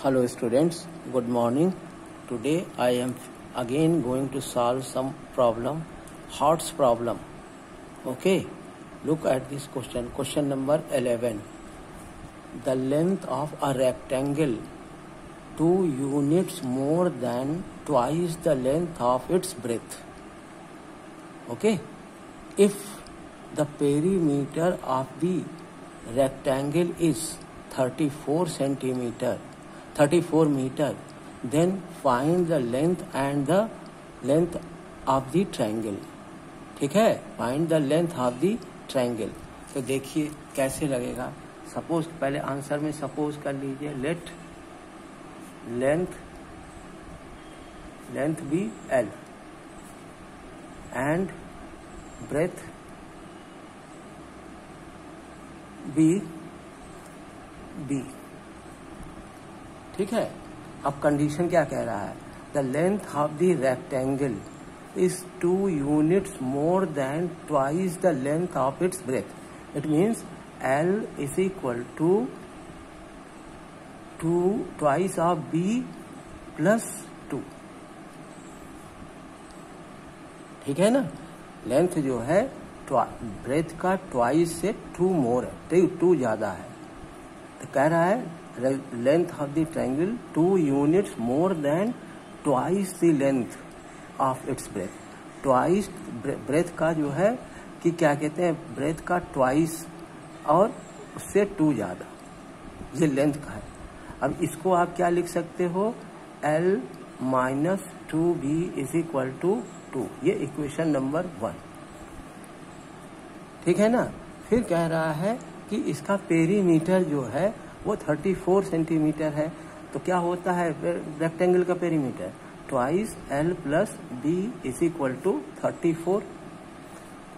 Hello students, good morning. Today I am again going to solve some problem, Hart's problem. Okay, look at this question. Question number 11. The length of a rectangle 2 units more than twice the length of its breadth. Okay, if the perimeter of the rectangle is 34 meter, then find the length and the length of the triangle. ठीक है, find the length of the triangle. तो देखिए कैसे लगेगा. Suppose पहले answer में suppose कर लीजिए, let length be L and breadth be B. ठीक है. अब कंडीशन क्या कह रहा है? The length of the rectangle is 2 units more than twice the length of its breadth. It means L is equal to 2 twice of B plus 2. ठीक है ना. लेंथ जो है ब्रेथ का ट्वाइस से 2 मोर है, 2 ज्यादा है. तो कह रहा है length of the triangle 2 units more than twice the length of its breadth. Twice breadth का जो है कि क्या कहते हैं, ब्रेथ का ट्वाइस और उससे 2 ज्यादा, ये लेंथ का है. अब इसको आप क्या लिख सकते हो, L minus 2B is equal to 2. ये इक्वेशन नंबर 1. ठीक है ना. फिर कह रहा है कि इसका पेरीमीटर जो है वो 34 सेंटीमीटर है. तो क्या होता है रेक्टेंगल का perimeter, twice L plus B is equal to 34.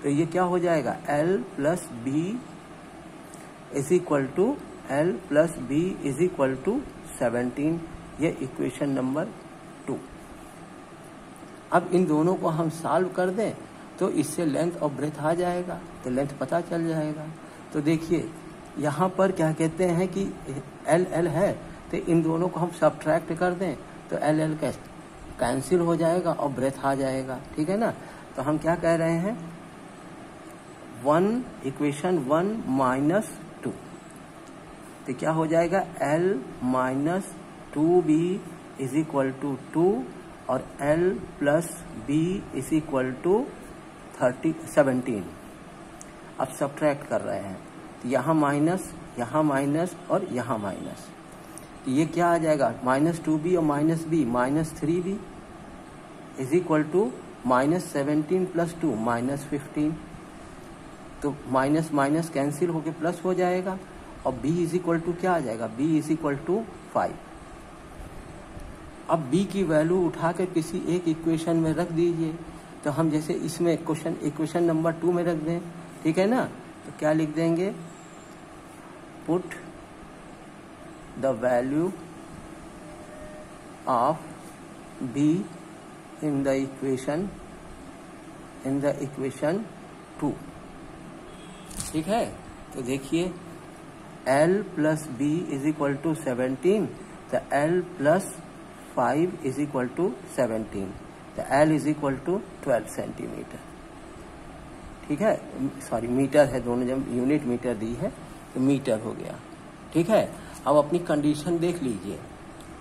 तो ये क्या हो जाएगा, L plus B is equal to L plus B is equal to 17. ये इक्वेशन नंबर 2. अब इन दोनों को हम सॉल्व कर दें तो इससे लेंथ और ब्रेथ आ जाएगा, तो लेंथ पता चल जाएगा. तो देखिए यहाँ पर क्या कहते हैं कि L है, तो इन दोनों को हम सब्ट्रैक्ट कर दें तो L कैंसिल हो जाएगा और ब्रेथ आ जाएगा. ठीक है ना. तो हम क्या कह रहे हैं, इक्वेशन 1 माइनस 2. तो क्या हो जाएगा, L minus 2B is equal to 2 और L plus B is equal to 17. अब सब्ट्रैक्ट कर रहे हैं तो यहाँ माइनस और यहाँ माइनस. तो ये क्या आ जाएगा, माइनस 2B और minus B minus 3B is equal to minus 17 plus 2 minus 15. तो माइनस माइनस कैंसिल होके प्लस हो जाएगा और B इज इक्वल टू क्या आ जाएगा, B इज इक्वल टू 5. अब B की वैल्यू उठाकर किसी एक इक्वेशन में रख दीजिए. तो हम जैसे इसमें इक्वेशन नंबर 2 में रख दें. ठीक है ना. तो क्या लिख देंगे, put the value of B in the equation 2. ठीक है. तो देखिए L plus B is equal to 17. तो L plus 5 is equal to 17. तो L is equal to 12 centimetre. ठीक है, सॉरी मीटर है, दोनों जब यूनिट मीटर दी है तो मीटर हो गया. ठीक है. अब अपनी कंडीशन देख लीजिए.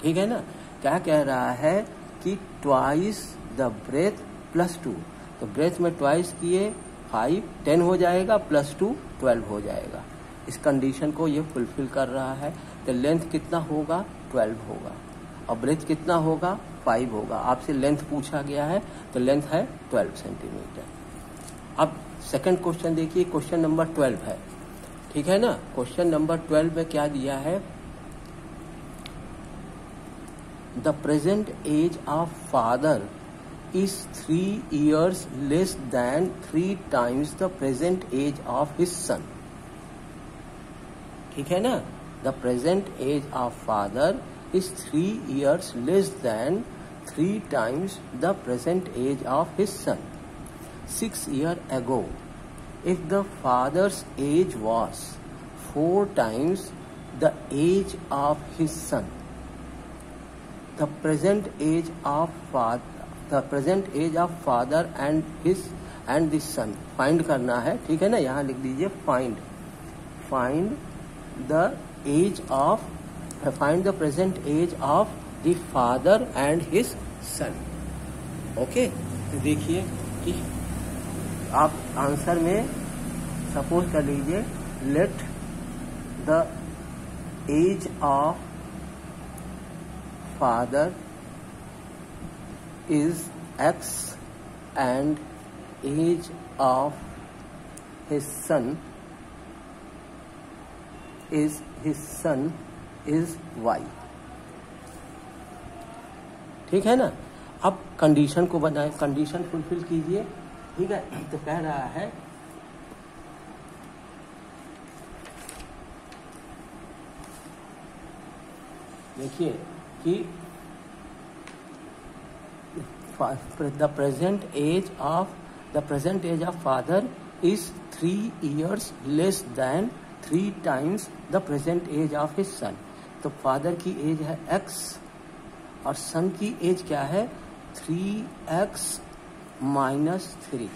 ठीक है ना. क्या कह रहा है कि ट्वाइस द ब्रेथ प्लस 2. तो ब्रेथ में ट्वाइस किए 5 10 हो जाएगा, प्लस 2 12 हो जाएगा. इस कंडीशन को ये फुलफिल कर रहा है. तो लेंथ कितना होगा, 12 होगा और ब्रेथ कितना होगा, 5 होगा. आपसे लेंथ पूछा गया है तो लेंथ है 12 सेंटीमीटर. अब सेकंड क्वेश्चन देखिए, क्वेश्चन नंबर 12 है. ठीक है ना. क्वेश्चन नंबर 12 में क्या दिया है, the present age of father is 3 years less than 3 times the present age of his son. ठीक है ना. The present age of father is 3 years less than 3 times the present age of his son. 6 years ago, if the father's age was 4 times the age of his son, the present age of father and this son find करना है, ठीक है ना। यहाँ लिख दीजिए find the present age of the father and his son. Okay, तो देखिए कि आप आंसर में सपोज कर लीजिए let the age of father is X and age of his son is Y। ठीक है ना। अब कंडीशन को बनाए, कंडीशन फुलफिल कीजिए, ठीक है। तो कह रहा है देखिए कि the present age of father is 3 years less than 3 times the present age of his son। तो फादर की एज है x और सन की एज क्या है 3x माइनस 3।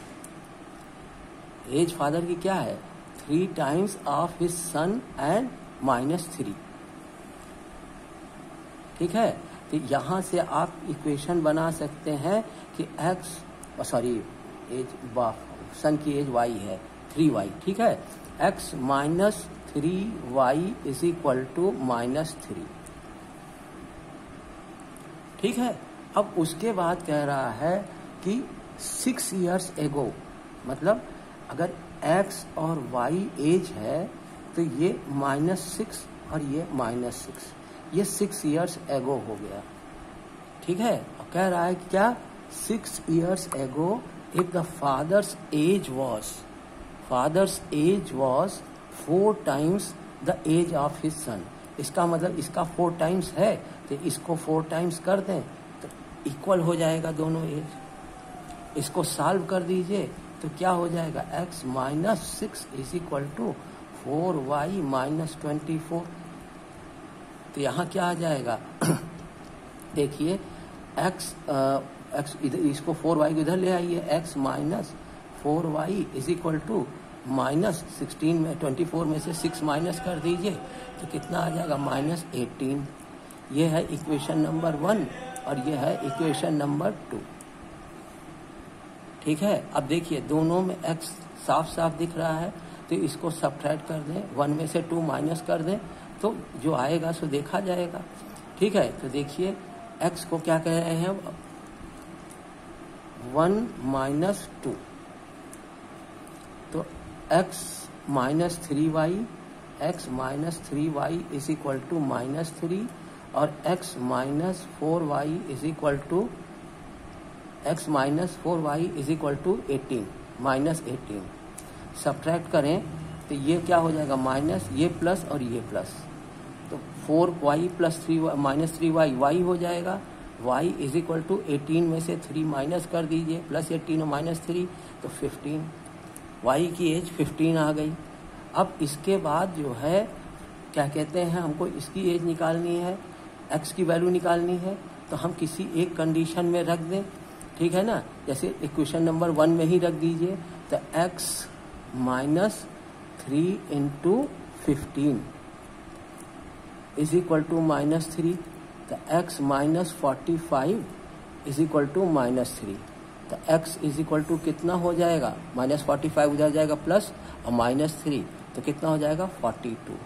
एज फादर की क्या है 3 times of his sun and -3। ठीक है, तो यहाँ से आप इक्वेशन बना सकते हैं कि सन की एज y है 3y, ठीक है। x minus 3y is equal to -3, ठीक है। अब उसके बाद कह रहा है कि 6 years एगो, मतलब अगर x और y एज है तो ये -6 और ये -6, ये 6 years एगो हो गया, ठीक है। और कह रहा है कि क्या 6 years ago if the father's age was 4 times the age of his son. इसका मतलब इसका 4 times है तो इसको 4 times कर दें तो इक्वल हो जाएगा दोनों एज। इसको सॉल्व कर दीजिए तो क्या हो जाएगा x -6 is equal to 4y -24। तो यहाँ क्या आ जाएगा देखिए x इधर, इसको 4y को इधर ले आइए, x -4y is equal to -16 में 24 में से 6 माइनस कर दीजिए तो कितना आ जाएगा -18। ये है इक्वेशन नंबर 1 और ये है इक्वेशन नंबर 2, ठीक है। अब देखिए दोनों में x साफ साफ दिख रहा है तो इसको सब्ट्रैक्ट कर दें, 1 में से 2 माइनस कर दें तो जो आएगा सो देखा जाएगा, ठीक है। तो देखिए x को क्या कह रहे हैं 1 - 2, तो x -3y is equal to -3 और x -4y is equal to -18 -18। Subtract करें तो ये क्या हो जाएगा माइनस, ये प्लस और ये प्लस, तो 4y + 3y -3y हो जाएगा। y इज इक्वल टू 18 में से 3 माइनस कर दीजिए, +18 और -3 तो 15। y की एज 15 आ गई। अब इसके बाद जो है क्या कहते हैं, हमको इसकी एज निकालनी है, x की वैल्यू निकालनी है, तो हम किसी एक कंडीशन में रख दें, ठीक है ना। जैसे इक्वेशन नंबर 1 में ही रख दीजिए, तो x -3 × 15 इज इक्वल टू -3, तो x -45 इज इक्वल टू -3, तो x इज इक्वल टू कितना हो जाएगा -45 उधर जाएगा प्लस और -3 तो कितना हो जाएगा 42।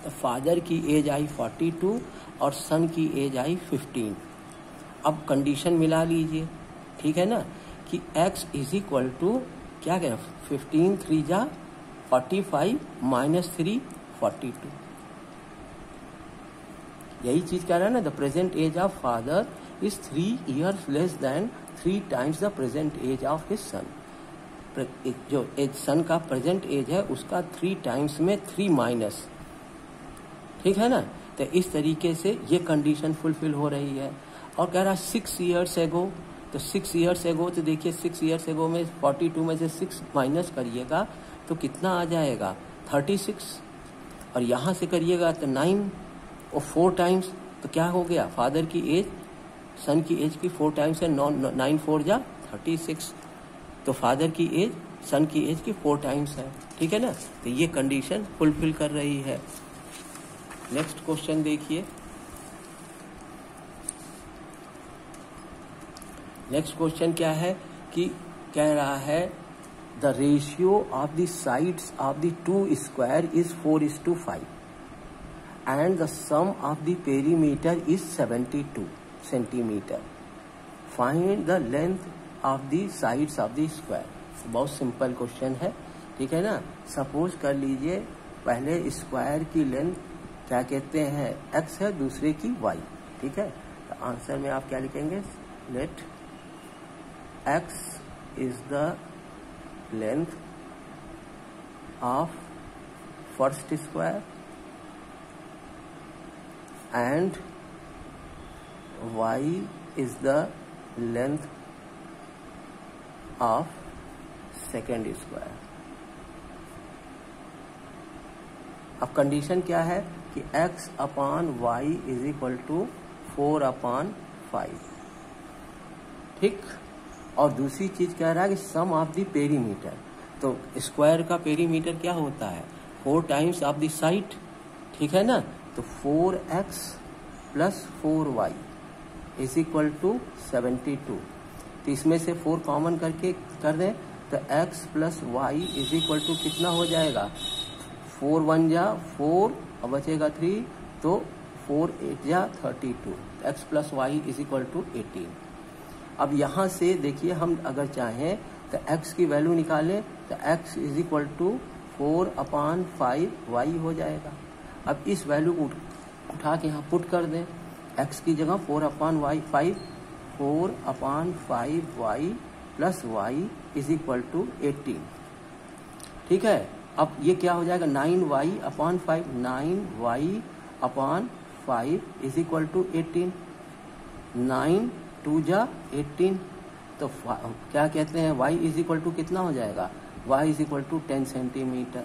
तो फादर की एज आई 42 और सन की एज आई 15। अब कंडीशन मिला लीजिए, ठीक है ना, कि x इज इक्वल टू क्या कह 15 3 जा 45 -3 42। यही चीज कह रहा है ना, the present age of father is 3 years less than 3 times the present age of his son. जो एज सन का प्रेजेंट एज है उसका 3 times में 3 माइनस, ठीक है ना। तो इस तरीके से ये कंडीशन फुलफिल हो रही है। और कह रहा है 6 years एगो, तो 6 years एगो, तो देखिए 6 years एगो में 42 में से 6 माइनस करिएगा तो कितना आ जाएगा 36, और यहाँ से करिएगा तो 9 और 4 times तो क्या हो गया, फादर की एज सन की एज की 4 टाइम्स है, 9 4 जा 36, तो फादर की एज सन की एज की 4 टाइम्स है, ठीक है ना। तो ये कंडीशन फुलफिल कर रही है। नेक्स्ट क्वेश्चन देखिए, नेक्स्ट क्वेश्चन क्या है कि कह रहा है the ratio of the sides of the 2 square is 4:5 and the sum of the perimeter is 72 centimeter. Find the length of the sides of the square. बहुत सिंपल क्वेश्चन है, ठीक है ना। सपोज कर लीजिए पहले स्क्वायर की लेंथ क्या कहते हैं x है, दूसरे की y, ठीक है। तो आंसर में आप क्या लिखेंगे, late x is the length of first square and y is the length of second square. अब कंडीशन क्या है कि x upon y is equal to 4/5, ठीक। और दूसरी चीज कह रहा है कि सम ऑफ द पेरीमीटर, तो स्क्वायर का पेरीमीटर क्या होता है 4 टाइम्स ऑफ द साइड, ठीक है ना। तो 4x plus 4y is equal to 72। तो इसमें से 4 कॉमन करके कर दें तो x plus y is equal to कितना हो जाएगा, 4 1 जा 4 और बचेगा 3, तो 4 8 जा 32, x plus y is equal to 18। अब यहाँ से देखिए हम अगर चाहें तो x की वैल्यू निकालें तो x is equal to 4/5y हो जाएगा। अब इस वैल्यू को उठा के यहाँ पुट कर दें, x की जगह 4/5 4/5y plus y is equal to 18, ठीक है। अब ये क्या हो जाएगा 9y/5, 9y/5 is equal to 18, 9 2 जा 18, तो क्या कहते हैं y इज इक्वल टू कितना हो जाएगा, y is equal to 10 centimetre.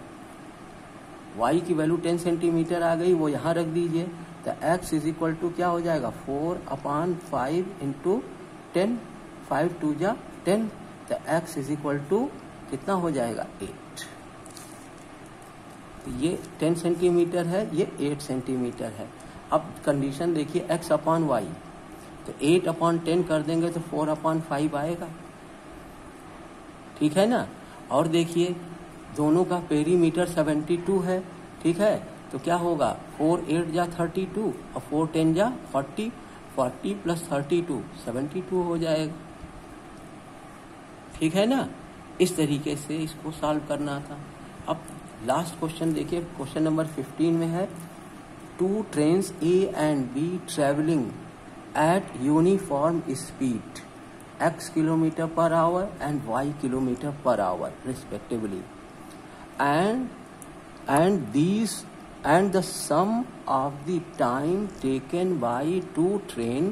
y की वैल्यू 10 सेंटीमीटर आ गई, वो यहाँ रख दीजिए, तो x इज इक्वल टू क्या हो जाएगा 4/5 इंटू 10, 5 2 जा 10, तो x इज इक्वल टू कितना हो जाएगा 8। तो ये 10 सेंटीमीटर है, ये 8 सेंटीमीटर है। अब कंडीशन देखिए x अपॉन वाई, तो 8/10 कर देंगे तो 4/5 आएगा, ठीक है ना। और देखिए दोनों का पेरीमीटर 72 है, ठीक है। तो क्या होगा 4 8 जा 32 और 4 10 जा 40, 40 प्लस 32 72 हो जाएगा, ठीक है ना। इस तरीके से इसको सॉल्व करना था। अब लास्ट क्वेश्चन देखिए, क्वेश्चन नंबर 15 में है 2 trains A and B travelling at uniform speed x kilometer per hour and y kilometer per hour respectively, and the sum of the time taken by 2 train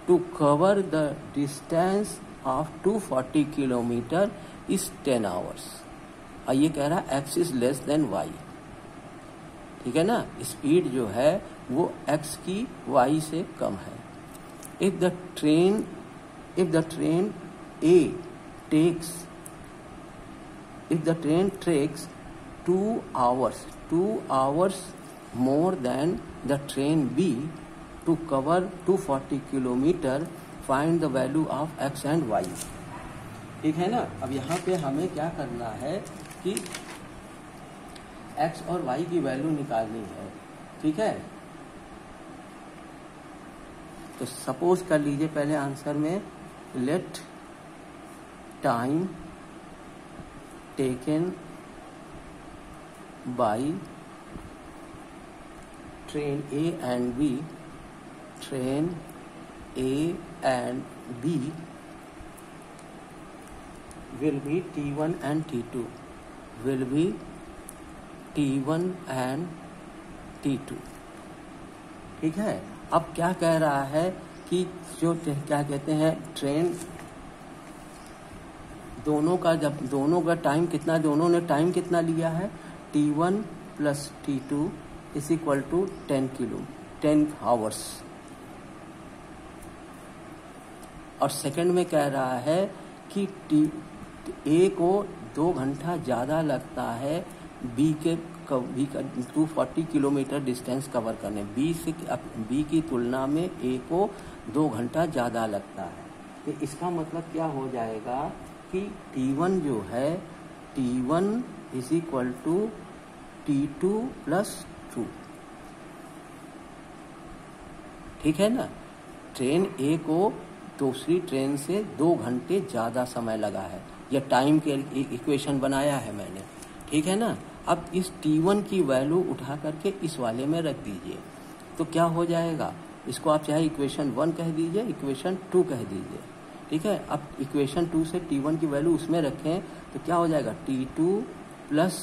to cover the distance of 240 kilometer is 10 hours। और ये कह रहा है x is less than y, ठीक है ना। Speed जो है वो x की y से कम है। If the train A takes 2 hours more than the train B to cover 240 kilometer, find the value of x and y, ठीक है ना। अब यहाँ पे हमें क्या करना है कि x और y की वैल्यू निकालनी है, ठीक है। तो सपोज कर लीजिए पहले आंसर में let time taken by train A and B, train A and B will be T1 and T2, will be T1 and T2, ठीक है। अब क्या कह रहा है कि जो क्या कहते हैं ट्रेन दोनों का, जब दोनों का टाइम कितना, दोनों ने टाइम कितना लिया है T1 plus T2 is equal to 10 hours, और सेकंड में कह रहा है कि ए को 2 घंटा ज़्यादा लगता है बी का 240 किलोमीटर डिस्टेंस कवर करने। बी की तुलना में ए को 2 घंटा ज़्यादा लगता है। तो इसका मतलब क्या हो जाएगा कि T1 जो है T1 is equal to T2 plus 2। ठीक है ना। ट्रेन ए को दूसरी ट्रेन से 2 घंटे ज़्यादा समय लगा है। यह टाइम के इक्वेशन बनाया है मैंने। ठीक है ना। अब इस T1 की वैल्यू उठा करके इस वाले में रख दीजिए तो क्या हो जाएगा। इसको आप चाहे इक्वेशन 1 कह दीजिए, इक्वेशन 2 कह दीजिए। ठीक है। अब इक्वेशन 2 से T1 की वैल्यू उसमें रखें तो क्या हो जाएगा, T2 plus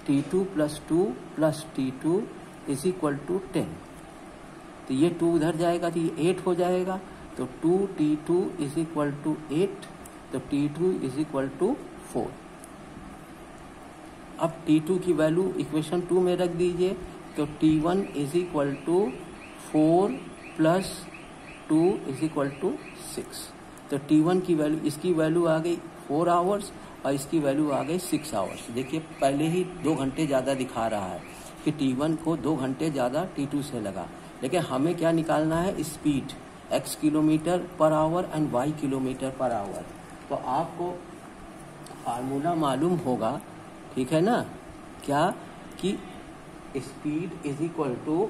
2 plus T2 is equal to 10। तो ये 2 उधर जाएगा तो ये 8 हो जाएगा। तो 2T2 इज इक्वल टू 8, तो T2 इज इक्वल टू 4। अब T2 की वैल्यू इक्वेशन 2 में रख दीजिए तो T1 is equal to 4 plus 2 is equal to 6। तो T1 की वैल्यू, इसकी वैल्यू आ गई 4 आवर्स और इसकी वैल्यू आ गई 6 आवर्स। देखिए पहले ही 2 घंटे ज़्यादा दिखा रहा है कि T1 को 2 घंटे ज़्यादा T2 से लगा। लेकिन हमें क्या निकालना है, speed x kilometre per hour and y kilometre per hour. तो आपको फार्मूला मालूम होगा, ठीक है ना, क्या कि speed is equal to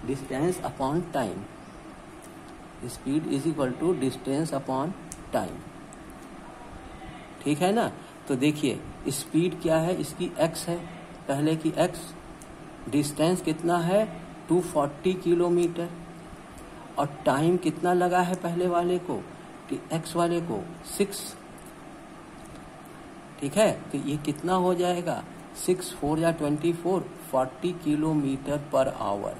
distance upon time. Speed is equal to distance upon time. ठीक है ना। तो देखिए स्पीड क्या है, इसकी x है, पहले की x, डिस्टेंस कितना है 240 किलोमीटर, और टाइम कितना लगा है पहले वाले को, x वाले को 6। ठीक है। तो ये कितना हो जाएगा, 6 4 या 24, 40 किलोमीटर पर आवर।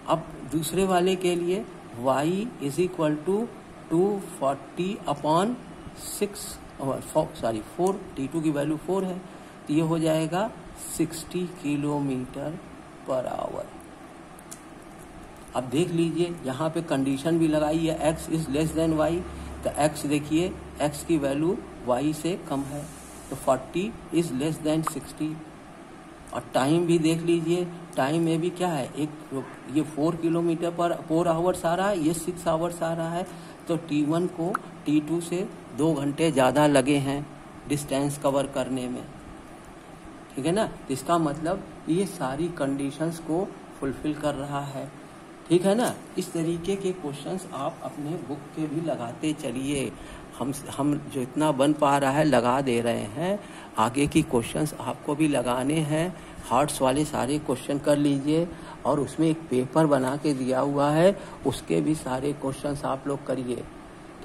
अब दूसरे वाले के लिए y is equal to 240 upon 4, T2 की वैल्यू 4 है तो ये हो जाएगा 60 किलोमीटर पर आवर। अब देख लीजिए यहाँ पे कंडीशन भी लगाई है, x is less than y। तो x देखिए, x की वैल्यू y से कम है तो 40 इज लेस देन 60। और टाइम भी देख लीजिए, टाइम में भी क्या है, एक ये 4 किलोमीटर पर 4 आवर्स आ रहा है, ये 6 आवर्स आ रहा है। तो T1 को T2 से 2 घंटे ज़्यादा लगे हैं डिस्टेंस कवर करने में। ठीक है ना। इसका मतलब ये सारी कंडीशंस को फुलफिल कर रहा है। ठीक है ना। इस तरीके के क्वेश्चंस आप अपने बुक के भी लगाते चलिए। हम जो इतना बन पा रहा है लगा दे रहे हैं, आगे की क्वेश्चंस आपको भी लगाने हैं। हार्ट्स वाले सारे क्वेश्चन कर लीजिए और उसमें एक पेपर बना के दिया हुआ है, उसके भी सारे क्वेश्चंस आप लोग करिए।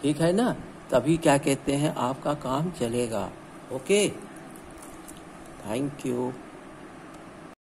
ठीक है ना। तभी क्या कहते हैं, आपका काम चलेगा। Okay, thank you.